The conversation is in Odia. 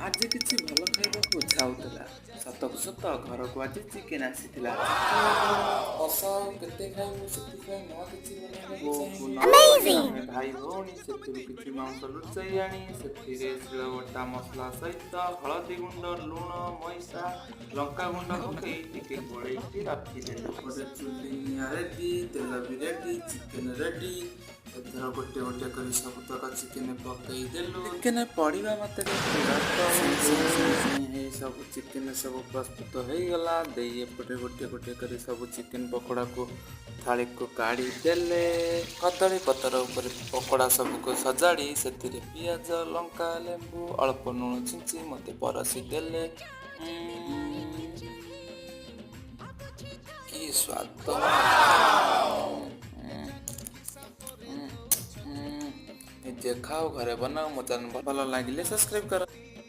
ଆଜି କିଛି ଭଲ ଖାଇବାକୁ ଇଚ୍ଛା ହଉଥିଲା। ସତକୁ ସତ ଘରକୁ ଆଜି ଚିକେନ୍ ଆସିଥିଲା। କେତେ ଖାଇବୁ ସେଥିପାଇଁ ନୂଆ କିଛି ବୋଉକୁ ନ ବନେଇବାକୁ କହି ଚାହେଁ। ଆମେ ଭାଇ ଭଉଣୀ ସେଥିରୁ କିଛି ମାଂସ ଲୁଚାଇ ଆଣି ସେଥିରେ ଶିଳବଟା ମସଲା ସହିତ ହଳଦୀ ଗୁଣ୍ଡ, ଲୁଣ, ମଇଦା, ଲଙ୍କାଗୁଣ୍ଡ ପକାଇ ଟିକେ ଗୋଳେଇକି ରଖିଦେଲୁ। ଗୋଟେ ଚୁଲି ନିଆଁ ରେଡ଼ି, ତେଲ ବି ରେଡ଼ି, ଚିକେନ୍ ରେଡ଼ି। ଏଥର ଗୋଟେ ଗୋଟେ କରି ସବୁତକ ଚିକେନ୍ ପକେଇ ଦେଲୁ। ଚିକେନ୍ ପଡ଼ିବା ମାତ୍ରେ ସବୁ ଚିକେନ୍ ସବୁ ପ୍ରସ୍ତୁତ ହେଇଗଲା। ଦେଇ ଏପଟେ ଗୋଟେ ଗୋଟେ କରି ସବୁ ଚିକେନ୍ ପକୋଡ଼ାକୁ ଥାଳିକୁ କାଢ଼ି ଦେଲେ। କଦଳୀ ପତ୍ର ଉପରେ ପକୋଡ଼ା ସବୁକୁ ସଜାଡ଼ି ସେଥିରେ ପିଆଜ, ଲଙ୍କା, ଲେମ୍ବୁ, ଅଳ୍ପ ଲୁଣ ଛିଞ୍ଚି ମୋତେ ପରସି ଦେଲେ। କି ସ୍ୱାଦ! ନିଜେ ଖାଅ, ଘରେ ବନାଅ। ମୋ ଚ୍ୟାନେଲ୍ ଭଲ ଲାଗିଲେ ସବସ୍କ୍ରାଇବ୍ କର।